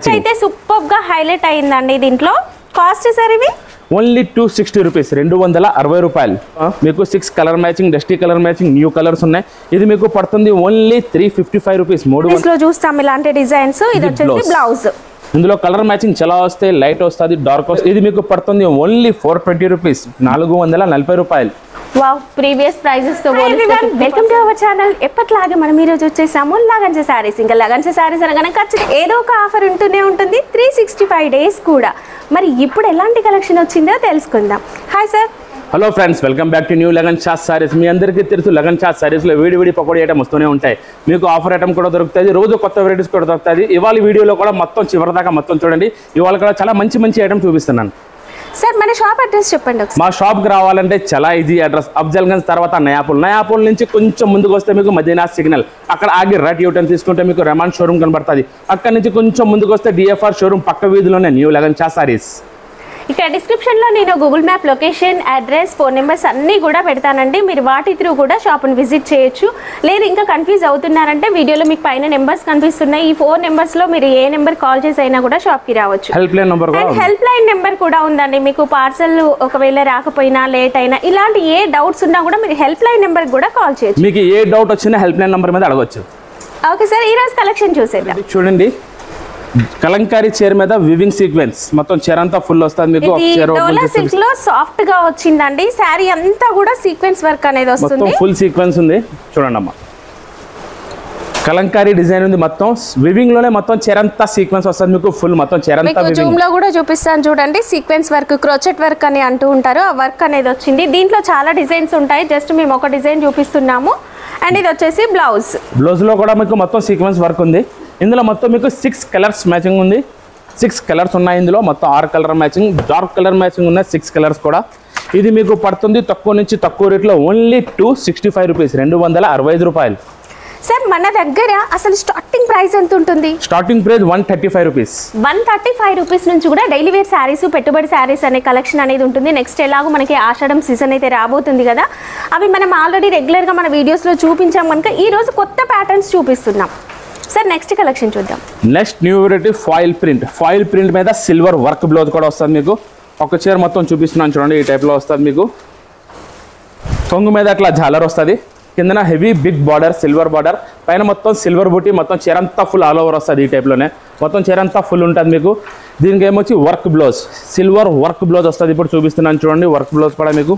Matching అయితే super గా highlight అయిందండి దీంట్లో. కాస్ట్ సార్ ఇవి ఓన్లీ 260 రూపీస్, 260 రూపాయలు. మీకు 6 colour matching, dusty colour matching, new colours ఉన్నాయి. ఇది మీకు పడుతుంది ఓన్లీ 355 రూపీస్. 300 లో చూస్తాం ఇలాంటి డిజైన్స్. ఇది వచ్చేసి బ్లౌజ్. ఇందులో కలర్ మ్యాచింగ్ చాలా వస్తాయి, లైట్ వస్తుంది, డార్క్ వస్తుంది. ఇది మీకు పడుతుంది ఓన్లీ 420 రూపీస్, 440 రూపాయలు. వావ్, ప్రీవియస్ ప్రైజెస్ తో పోలిస్తే వెల్కమ్ టు అవర్ ఛానల్. ఎప్పటిలాగే మనం ఈ రోజు వచ్చేసాము లగన్స సారీస్. ఇంకా లగన్స సారీస్ అనగానే ఖచ్చితంగా ఏదో ఒక ఆఫర్ ఉంటూనే ఉంటుంది, 365 డేస్ కూడా. మరి ఇప్పుడు ఎలాంటి కలెక్షన్ వచ్చిందో తెలుసుకుందాం. Hi sir. Hello friends, welcome back to new Lagan Shah's sarees. మీ అందరికీ తెలుసు లగన్ షాస్ సారీస్లో విడి పకోడీ ఐటమ్ వస్తూనే ఉంటాయి. మీకు ఆఫర్ ఐటమ్ కూడా దొరుకుతుంది, రోజు కొత్త వెరైటీస్ కూడా దొరుకుతుంది. ఇవాళ వీడియోలో కూడా మొత్తం చివరిదాకా మొత్తం చూడండి. ఇవాళ కూడా చాలా మంచి ఐటమ్ చూపిస్తున్నాను. సార్ మన షాప్ అడ్రస్ చెప్పండి. మా షాప్కి రావాలంటే చాలా ఈజీ అడ్రస్. అఫ్జల్గంజ్ తర్వాత నయాపూల్ నుంచి కొంచెం ముందుకు వస్తే మీకు మదీనా సిగ్నల్, అక్కడ ఆగి రైట్ యూటర్న్ తీసుకుంటే మీకు రెమాన్ షోరూమ్ కనబడుతుంది. అక్కడ నుంచి కొంచెం ముందుకు వస్తే డిఎఫ్ఆర్ షోరూమ్ పక్క వీధిలోనే న్యూ లగన్ షాస్ సారీస్. ఇక్కడ డిస్క్రిప్షన్లో నేను Google map location, address, phone numbers అన్నీ కూడా పెడతానండి. మీరు వాటి త్రూ కూడా షాప్ని విజిట్ చేయొచ్చు. లేదు ఇంకా కన్ఫ్యూజ్ అవుతున్నారంటే వీడియోలో మీకు పైన నెంబర్స్ కనిపిస్తున్నాయి. ఈ 4 నెంబర్స్లో మీరు ఏ నెంబర్ కాల్ చేసి అయినా కూడా షాప్కి రావచ్చు. హెల్ప్ లైన్ నెంబర్ కూడా ఉందండి. మీకు పార్సల్ ఒకవేళ రాకపోయినా, లేట్ అయినా, ఇలాంటి ఏ డౌట్స్ ఉన్నా కూడా మీరు హెల్ప్ లైన్ నెంబర్ కూడా కాల్ చేయొచ్చు. మీకు ఏ డౌట్ వచ్చినా హెల్ప్ లైన్ నెంబర్ మీద అడగవచ్చు. ఓకే సార్, ఈరోజు కలెక్షన్ చూసేద్దాం. చూడండి, కలంకారీ చీర మీద వివింగ్ సీక్వెన్స్, మొత్తం చీర అంతా ఫుల్ వస్తుంది మీకు. డోలా సిల్క్ లో సాఫ్ట్ గా వచ్చిందండి. శారీ అంతా కూడా సీక్వెన్స్ వర్క్ అనేది వస్తుంది. మొత్తం ఫుల్ సీక్వెన్స్ ఉంది. చూడండి అమ్మా, కలంకారీ డిజైన్ ఉంది. మొత్తం వివింగ్ లోనే మొత్తం చీర అంతా సీక్వెన్స్ వస్తుంది మీకు. ఫుల్ మొత్తం చీర అంతా వివింగ్. జూమ్ లో కూడా చూపిస్తాను చూడండి. సీక్వెన్స్ వర్క్, క్రోచెట్ వర్క్ అని అంటూ ఉంటారు, ఆ వర్క్ అనేది వచ్చింది. దీంట్లో చాలా డిజైన్స్ ఉంటాయి, జస్ట్ మేము ఒక డిజైన్ చూపిస్తున్నాము. అండ్ ఇది వచ్చేసి బ్లౌజ్ లో కూడా మీకు మొత్తం సీక్వెన్స్ వర్క్ ఉంది. ఇందులో మొత్తం మీకు 6 కలర్స్ మ్యాచింగ్ ఉంది. 6 కలర్స్ ఉన్నాయి ఇందులో. మొత్తం 6 colour matching, dark colour matching ఉన్నాయి 6 కలర్స్ కూడా. ఇది మీకు పడుతుంది తక్కువ నుంచి తక్కువ రేట్లో ఓన్లీ 265 రూపీస్, 265 రూపాయలు. సార్ మన దగ్గర అసలు స్టార్టింగ్ ప్రైస్ ఎంత ఉంటుంది? Starting price 135 rupees. 135 రూపీస్ నుంచి కూడా డైలీ వేర్ శారీస్, పెట్టుబడి శారీస్ అనే కలెక్షన్ అనేది ఉంటుంది. నెక్స్ట్ ఎలాగో మనకి ఆషాఢం సీజన్ అయితే రాబోతుంది కదా, అవి మనం ఆల్రెడీ రెగ్యులర్గా మన వీడియోస్లో చూపించాం కనుక ఈ రోజు కొత్త ప్యాటర్న్స్ చూపిస్తున్నాం. సార్ నెక్స్ట్ కలెక్షన్ చూద్దాం. Next new variety foil print మీద సిల్వర్ వర్క్ బ్లౌజ్ కూడా వస్తుంది మీకు. ఒక చీర మొత్తం చూపిస్తున్నాను చూడండి, ఈ టైప్లో వస్తుంది మీకు. కొంగు మీద అట్లా జాలర్ వస్తుంది, కిందన heavy big border, silver border, పైన మొత్తం సిల్వర్ బూటీ, మొత్తం చీర అంతా ఫుల్ ఆల్ ఓవర్ వస్తుంది. ఈ టైప్లోనే మొత్తం చీర అంతా ఫుల్ ఉంటుంది మీకు. దీనికి ఏమొచ్చి work blouse, silver work blouse వస్తుంది. ఇప్పుడు చూపిస్తున్నాను చూడండి, వర్క్ బ్లౌజ్ కూడా మీకు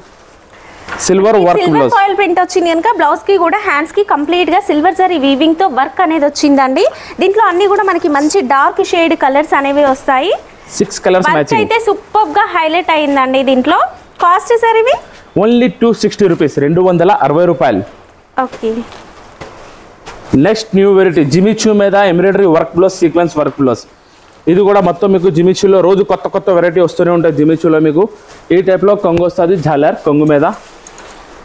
silver work blouse. Foil print వచ్చింది కనుక బ్లౌజ్ కి కూడా హ్యాండ్స్ కి కంప్లీట్ గా సిల్వర్ జరీ వీవింగ్ తో వర్క్ అనేది వచ్చిందండి. దీంట్లో అన్ని కూడా మనకి మంచి డార్క్ షేడ్ కలర్స్ అనేవి వస్తాయి. 6 కలర్స్ మ్యాచింగ్ అయితే సూపర్ గా హైలైట్ అయిందండి. దీంట్లో కాస్ట్ సార్ ఇవి ఓన్లీ 260 రూపీస్, 260 రూపాయలు. Okay. Next new variety Jimmy Choo మీద embroidery work blouse, sequence work blouse. ఇది కూడా మొత్తం మీకు జిమిచూలో రోజు కొత్త వెరైటీ వస్తూనే ఉంటాయి. జిమిచూలో మీకు ఈ టైప్లో కొంగు వస్తుంది, జాలర్ కొంగు మీద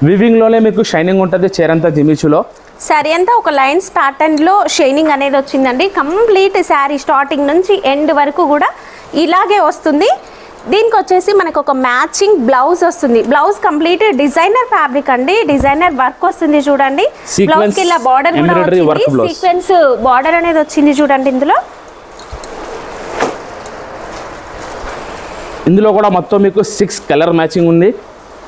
వివింగ్ లోనే మీకు షైనింగ్ ఉంటుంది చీర అంతా. జిమిచూలో శారీ అంతా ఒక లైన్స్ ప్యాటర్న్ లో షైనింగ్ అనేది వచ్చిందండి. కంప్లీట్ శారీ స్టార్టింగ్ నుంచి ఎండ్ వరకు కూడా ఇలాగే వస్తుంది. దీనికి వచ్చేసి మనకు ఒక మ్యాచింగ్ బ్లౌజ్ వస్తుంది. బ్లౌజ్ కంప్లీట్ డిజైనర్ ఫ్యాబ్రిక్ అండి, డిజైనర్ వర్క్ వస్తుంది చూడండి. బ్లౌజ్ కి ఇలా బార్డర్ కూడా వచ్చింది, సీక్వెన్స్ బార్డర్ అనేది వచ్చింది చూడండి. ఇందులో కూడా మొత్తం మీకు 6 కలర్ మ్యాచింగ్ ఉంది.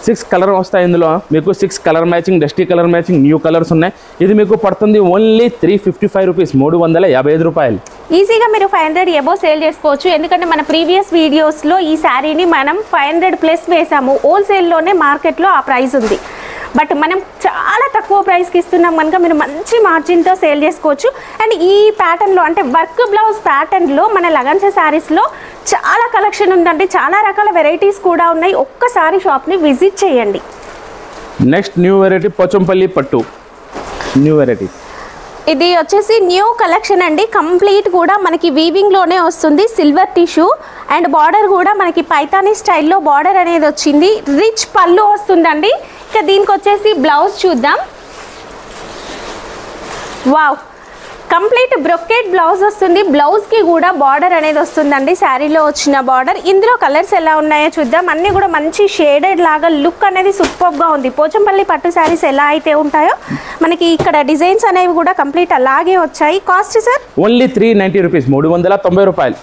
6 కలర్ వస్తాయి ఇందులో మీకు. 6 colour matching, dusty colour matching, new colours ఉన్నాయి. ఇది మీకు పడుతుంది ఓన్లీ 355 రూపీస్, 355 రూపాయలు. ఈజీగా మీరు 500 ఎబో సేల్ చేసుకోవచ్చు. ఎందుకంటే మన ప్రీవియస్ వీడియోస్లో ఈ శారీని మనం 500 ప్లస్ వేసాము. హోల్సేల్లోనే మార్కెట్లో ఆ ప్రైస్ ఉంది. బట్ మనం చాలా తక్కువ ప్రైస్కి ఇస్తున్నాం కనుక మీరు మంచి మార్జిన్తో సేల్ చేసుకోవచ్చు. అండ్ ఈ ప్యాటర్న్లో అంటే వర్క్ బ్లౌజ్ ప్యాటర్న్లో మన లగన్స శారీస్లో చాలా కలెక్షన్ ఉందండి. చాలా రకాల వెరైటీస్ కూడా ఉన్నాయి. ఒక్కసారి షాప్ని విజిట్ చేయండి. నెక్స్ట్ న్యూ వెరైటీ పోచంపల్లి పట్టు. న్యూ వెరైటీ ఇది వచ్చేసి న్యూ కలెక్షన్ అండి. కంప్లీట్ కూడా మనకి వీవింగ్లోనే వస్తుంది. సిల్వర్ టిష్యూ అండ్ బార్డర్ కూడా మనకి పైతానీ స్టైల్లో బార్డర్ అనేది వచ్చింది. రిచ్ పళ్ళు వస్తుందండి. ఇక దీనికి వచ్చేసి బ్లౌజ్ చూద్దాం. వావ్, కంప్లీట్ బ్రొకెట్ బ్లౌజ్ వస్తుంది, బ్లౌజ్కి కూడా బార్డర్ అనేది వస్తుందండి, శారీలో వచ్చిన బార్డర్. ఇందులో కలర్స్ ఎలా ఉన్నాయో చూద్దాం. అన్నీ కూడా మంచి షేడెడ్ లాగా లుక్ అనేది సూపర్గా ఉంది. పోచంపల్లి పట్టు శారీస్ ఎలా అయితే ఉంటాయో మనకి ఇక్కడ డిజైన్స్ అనేవి కూడా కంప్లీట్ అలాగే వచ్చాయి. కాస్ట్ సార్ ఓన్లీ 390 రూపీస్, 390 రూపాయలు.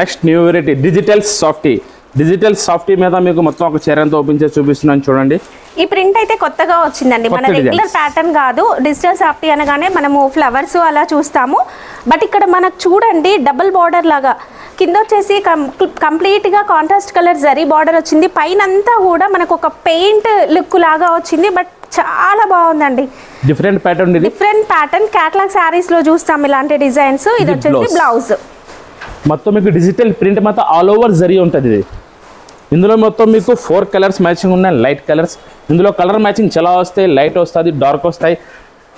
Next new variety digital softy. Digital softy మీద మీకు మొత్తం ఒక చీర అంతా ఓపెన్ చేసి చూపిస్తున్నాను చూడండి. ఈ ప్రింట్ అయితే కొత్తగా వచ్చిందండి, మన రెగ్యులర్ ప్యాటర్న్ కాదు. డిజిటల్ సాఫ్టీ అనగానే మనము ఫ్లవర్స్ అలా చూస్తాము, బట్ ఇక్కడ మనకు చూడండి డబుల్ బార్డర్ లాగా కింద వచ్చేసి కంప్లీట్గా కాంట్రాస్ట్ కలర్ జరీ బార్డర్ వచ్చింది. పైన అంతా కూడా మనకు ఒక పెయింట్ లుక్ లాగా వచ్చింది, బట్ చాలా బాగుందండి. Different pattern, different pattern catalogue saris లో చూస్తాం ఇలాంటి డిజైన్స్. ఇది వచ్చేసి బ్లౌజ్. మొత్తం మీకు డిజిటల్ ప్రింట్ మొత్తం ఆల్ ఓవర్ జరీ ఉంటుంది. ఇది ఇందులో మొత్తం మీకు 4 కలర్స్ మ్యాచింగ్ ఉన్నాయి, లైట్ కలర్స్. ఇందులో కలర్ మ్యాచింగ్ చాలా వస్తాయి, లైట్ వస్తుంది, డార్క్ వస్తాయి,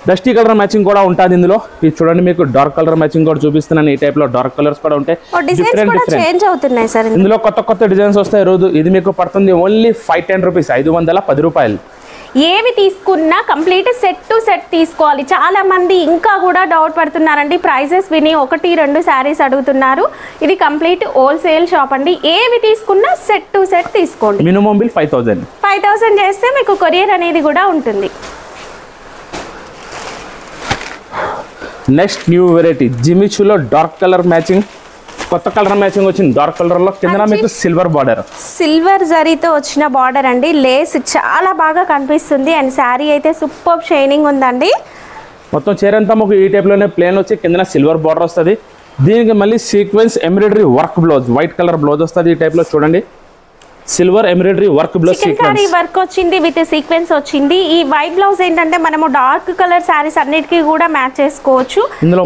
డస్టీ కలర్ మ్యాచింగ్ కూడా ఉంటుంది ఇందులో. ఇది చూడండి మీకు డార్క్ కలర్ మ్యాచింగ్ కూడా చూపిస్తున్నాను. ఈ టైప్ లో డార్క్ కలర్స్ కూడా ఉంటాయి, ఇందులో కొత్త కొత్త డిజైన్స్ వస్తాయి రోజు. ఇది మీకు పడుతుంది ఓన్లీ 510 రూపీస్, 510 రూపాయలు. ఏవి తీసుకున్నా కంప్లీట్ సెట్ టు సెట్ తీసుకోవాలి. చాలా మంది ఇంకా కూడా డౌట్ పడుతున్నారండి, ప్రైజెస్ విని 1-2 శారీస్ అడుగుతున్నారు. ఇది కంప్లీట్ హోల్సేల్ షాప్ అండి. ఏవి తీసుకున్నా సెట్ టు సెట్ తీసుకోండి. మినిమం బిల్ 5000 చేస్తే మీకు కొరియర్ అనేది కూడా ఉంటుంది. నెక్స్ట్ న్యూ వెరైటీ జిమిచూలో డార్క్ కలర్ మ్యాచింగ్, కొత్త కలర్ మ్యాచింగ్ వచ్చింది. డార్క్ కలర్ లో కింద మీకు సిల్వర్ బార్డర్, సిల్వర్ జరీతో వచ్చిన బార్డర్ అండి. లేస్ చాలా బాగా కనిపిస్తుంది అండ్ శారీ అయితే సూపర్ షైనింగ్ ఉందండి. మొత్తం చీర అంతా మాకు ఈ టైప్ లోనే ప్లేన్ వచ్చి కింద సిల్వర్ బార్డర్ వస్తుంది. దీనికి మళ్ళీ sequence embroidery work blouse, white colour blouse వస్తుంది. ఈ టైప్ లో చూడండి silver embroidery work blouse, sequence work వచ్చింది విత్ సీక్వెన్స్ వచ్చింది. ఈ వైట్ బ్లౌజ్ ఏంటంటే మనము డార్క్ కలర్ శారీస్ అన్నిటికీ కూడా మ్యాచ్ చేసుకోవచ్చు.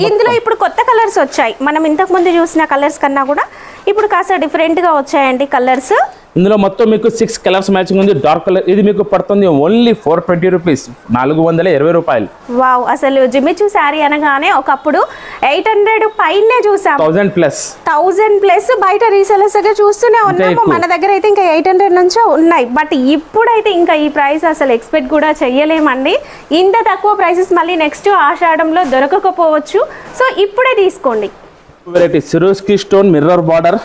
ఇందులో ఇప్పుడు కొత్త కలర్స్ వచ్చాయి, మనం ఇంతకు ముందు చూసిన కలర్స్ కన్నా కూడా ఇప్పుడు కాస్త డిఫరెంట్ గా వచ్చాయండి కలర్స్. ఇందులో మొత్తం మీకు 6 కలర్స్ మ్యాచింగ్ ఉంది. డార్క్ కలర్ ఇది మీకు పడుతుంది ఓన్లీ 420 రూపీస్, 420 రూపాయలు. వావ్, అసలు జిమిచూ శారీ అనగానే ఒకప్పుడు 800 పైనే చూసాం, 1000 ప్లస్ బయట రీసెలర్స్ దగ్గర చూస్తూనే ఉన్నాము. మన దగ్గర అయితే ఇంకా 800 నుంచే ఉన్నాయి, బట్ ఇప్పుడైతే ఇంకా ఈ ప్రైస్ అసలు ఎక్స్పెక్ట్ కూడా చెయ్యలేమండి. ఇంత తక్కువ ప్రైసెస్ మళ్ళీ నెక్స్ట్ ఆషాఢంలో దొరకకపోవచ్చు, సో ఇప్పుడే తీసుకోండి. Variety Swarovski stone mirror border.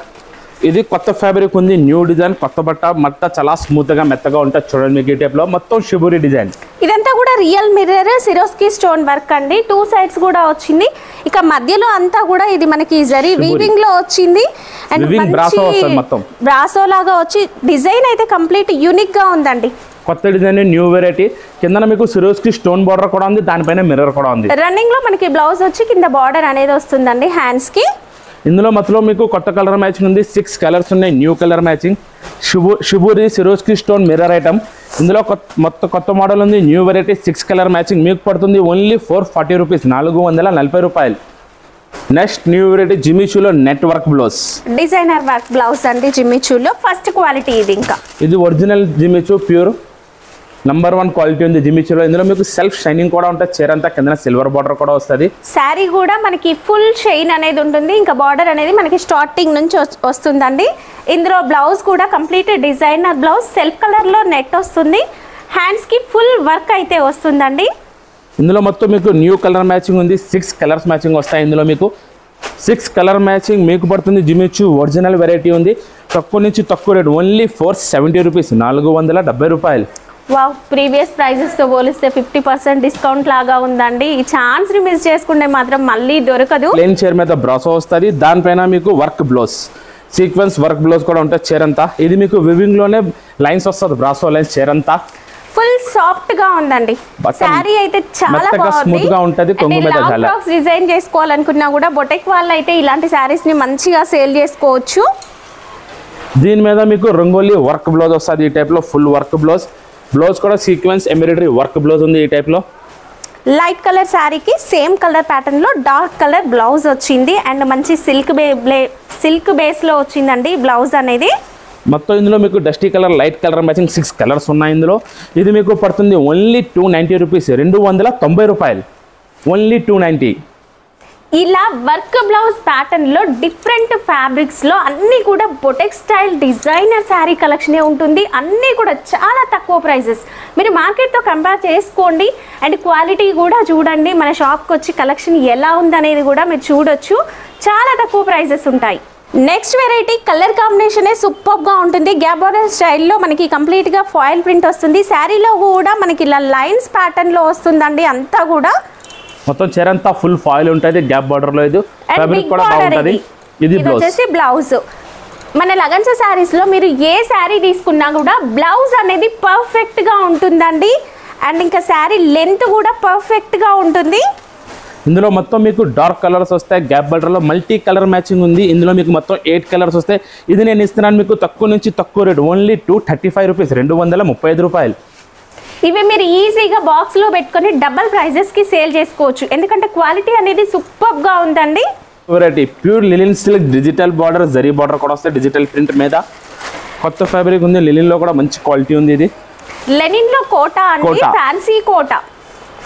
ఇది కొత్త ఫ్యాబ్రిక్ ఉంది, న్యూ డిజైన్, కొత్త బట్ట చాలా స్మూత్ గా మెత్తగా ఉంటుంది. చూడండి మీకు ఈ టైప్ లో మొత్తం షిబూరి డిజైన్. ఇదంతా కూడా real mirror Swarovski stone work అండి. 2 సైడ్స్ కూడా వచ్చింది. ఇక మధ్యలో అంతా కూడా ఇది మనకి జరీ వీవింగ్ లో వచ్చింది అండ్ బ్రాసో లాగా వచ్చి డిజైన్ అయితే కంప్లీట్ యూనిక్ గా ఉందండి. కొత్త డిజైన్, న్యూ వెరైటీ. కింద మీకు సిరోస్కి స్టోన్ బార్డర్ కూడా ఉంది, దానిపైన మిర్రర్ కూడా ఉంది. రన్నింగ్ లో మనకి బ్లౌజ్ వచ్చి కింద బార్డర్ అనేది వస్తుందండి హ్యాండ్స్ కి. ఇందులో మొత్తం మీకు కొత్త కలర్ మ్యాచింగ్ ఉంది, 6 కలర్స్ ఉన్నాయి, new colour matching. Shibori Swarovski stone mirror item. ఇందులో కొత్త మోడల్ ఉంది, న్యూ వెరైటీ, 6 కలర్ మ్యాచింగ్. మీకు పడుతుంది ఓన్లీ 440 రూపీస్, 440 రూపాయలు. నెక్స్ట్ న్యూ వెరైటీ జిమిచూలో net work blouse, designer work blouse అండి. జిమిచూలో ఫస్ట్ క్వాలిటీ ఇది. ఇంకా ఇది original Jimmy Choo pure number 1 quality ఉంది జిమిచూలో. ఇందులో మీకు సెల్ఫ్ షైనింగ్ కూడా ఉంటుంది, చీర అంతా కింద సిల్వర్ బార్డర్ కూడా వస్తుంది. శారీ కూడా మనకి ఫుల్ షైన్ అనేది ఉంటుంది, ఇంకా బార్డర్ అనేది మనకి స్టార్టింగ్ నుంచి వస్తుందండి. ఇందులో బ్లౌజ్ కూడా complete designer blouse, self colour లో నెట్ వస్తుంది, హ్యాండ్స్ కి ఫుల్ వర్క్ అయితే వస్తుందండి. ఇందులో మొత్తం మీకు న్యూ కలర్ మ్యాచింగ్ ఉంది, 6 కలర్స్ మ్యాచింగ్ వస్తాయి. ఇందులో మీకు 6 కలర్ మ్యాచింగ్ మీకు పడుతుంది. జిమిచూ ఒరిజినల్ వెరైటీ ఉంది, తక్కువ నుంచి తక్కువ రేట్ ఓన్లీ 470 రూపీస్, 470 రూపాయలు. వావ్, ప్రీవియస్ ప్రైజెస్తో పోలిస్తే 50% డిస్కౌంట్ లాగా ఉందండి. ఈ ఛాన్స్ని మిస్ చేసుకుంటే మాత్రం మళ్ళీ దొరకదు. ప్లేన్ చైర్ మీద బ్రాసో వస్తుంది, దానిపైన మీకు work blouse, sequence work blouse కూడా ఉంటుంది చీర అంతా. ఇది మీకు వివింగ్ లోనే లైన్స్ వస్తుంది, బ్రాసో లైన్స్ చీర అంతా. ఫుల్ సాఫ్ట్ గా ఉందండి శారీ అయితే, చాలా స్మూత్ గా ఉంటది. కొంగు మీద ఫ్రాక్స్ డిజైన్ చేసుకోవాలనుకున్నా కూడా బొటెక్ వాళ్ళు అయితే ఇలాంటి శారీస్ ని మంచిగా సేల్ చేసుకోవచ్చు. దీని మీద మీకు రంగోలీ వర్క్ బ్లౌజ్ వస్తుంది, ఈ టైప్ లో ఫుల్ వర్క్ బ్లౌజ్. బ్లౌజ్ కూడా సీక్వెన్స్ ఎంబ్రాయిడరీ వర్క్ బ్లౌజ్ ఉంది ఈ టైప్ లో. లైట్ కలర్ శారీకి సేమ్ కలర్ ప్యాటర్న్ లో డార్క్ కలర్ బ్లౌజ్ వచ్చింది అండ్ మంచి సిల్క్ బేస్ లో వచ్చిందండి బ్లౌజ్ అనేది. మొత్తం ఇందులో మీకు dusty colour, light colour matching 6 colours ఉన్నాయి ఇందులో. ఇది మీకు పడుతుంది ఓన్లీ 290 రూపీస్, 290 రూపాయలు, ఓన్లీ 290. ఇలా వర్క్ బ్లౌజ్ ప్యాటర్న్లో డిఫరెంట్ ఫ్యాబ్రిక్స్లో అన్నీ కూడా బొటెక్ స్టైల్ డిజైనర్ శారీ కలెక్షనే ఉంటుంది. అన్నీ కూడా చాలా తక్కువ ప్రైజెస్. మీరు మార్కెట్తో కంపేర్ చేసుకోండి అండ్ క్వాలిటీ కూడా చూడండి. మన షాప్కి వచ్చి కలెక్షన్ ఎలా ఉందనేది కూడా మీరు చూడొచ్చు. చాలా తక్కువ ప్రైజెస్ ఉంటాయి. నెక్స్ట్ వెరైటీ కలర్ కాంబినేషనే సూపర్గా ఉంటుంది. గ్యాప్ బార్డర్ స్టైల్లో మనకి కంప్లీట్గా ఫాయిల్ ప్రింట్ వస్తుంది. శారీలో కూడా మనకి ఇలా లైన్స్ ప్యాటర్న్లో వస్తుందండి. అంతా కూడా మొత్తం చీర అంతా ఫుల్ ఫాయిల్ ఉంటుంది. గ్యాప్ బార్డర్ లో ఇది ఫ్యాబ్రిక్ కూడా బాగుంటది. ఇది వచ్చేసి బ్లౌజ్. మన లగన్స్ శారీస్ లో మీరు ఏ శారీ తీసుకున్నా కూడా బ్లౌజ్ అనేది పర్ఫెక్ట్ గా ఉంటుందండి. అండ్ ఇంకా శారీ లెంత్ కూడా పర్ఫెక్ట్ గా ఉంటుంది. ఇందులో మొత్తం మీకు డార్క్ కలర్స్ వస్తాయి. గ్యాప్ బార్డర్ లో మల్టీ కలర్ మ్యాచింగ్ ఉంది. ఇందులో మీకు మొత్తం 8 కలర్స్ వస్తాయి. ఇది నేను ఇస్తున్నాను మీకు తక్కువ నుంచి తక్కువ రేట్, ఓన్లీ 235 రూపీస్, 235 రూపాయలు. ఇవి మీరు ఈజీగా బాక్స్లో పెట్టుకొని డబల్ ప్రైజెస్కి సేల్ చేసుకోవచ్చు. ఎందుకంటే క్వాలిటీ అనేది సూపర్గా ఉందండి. Variety pure లిలిన్ silk digital border, zari border కూడా వస్తాయి. డిజిటల్ ప్రింట్ మీద కొత్త ఫ్యాబ్రిక్ ఉంది. లిలిన్లో కూడా మంచి క్వాలిటీ ఉంది. ఇది లెనిన్లో కోట అండి, ఫ్యాన్సీ కోట.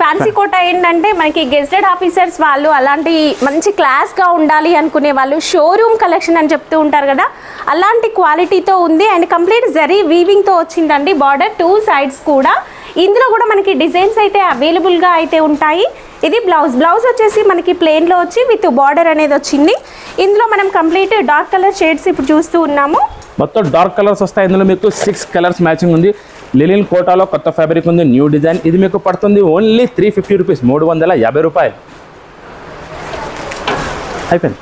ఫ్యాన్సీ కోట ఏంటంటే మనకి గెస్టెడ్ ఆఫీసర్స్ వాళ్ళు అలాంటి మంచి క్లాస్గా ఉండాలి అనుకునే వాళ్ళు షోరూమ్ కలెక్షన్ అని చెప్తూ ఉంటారు కదా, అలాంటి క్వాలిటీతో ఉంది. అండ్ కంప్లీట్ జరీ వీవింగ్తో వచ్చిందండి బార్డర్ 2 సైడ్స్ కూడా. ఇందులో కూడా మనకి డిజైన్స్ అయితే అవైలబుల్గా అయితే ఉంటాయి. ఇది బ్లౌజ్. బ్లౌజ్ వచ్చేసి మనకి ప్లెయిన్లో వచ్చి విత్ బార్డర్ అనేది వచ్చింది. ఇందులో మనం కంప్లీట్ డార్క్ కలర్ షేడ్స్ ఇప్పుడు చూస్తూ ఉన్నాము. మొత్తం డార్క్ కలర్స్ వస్తాయి. ఇందులో మీకు 6 కలర్స్ మ్యాచింగ్ ఉంది. లిలిన్ కోటాలో కొత్త ఫ్యాబ్రిక్ ఉంది, న్యూ డిజైన్. ఇది మీకు పడుతుంది ఓన్లీ 350 రూపీస్, 350 రూపాయలు. అయిపోయింది.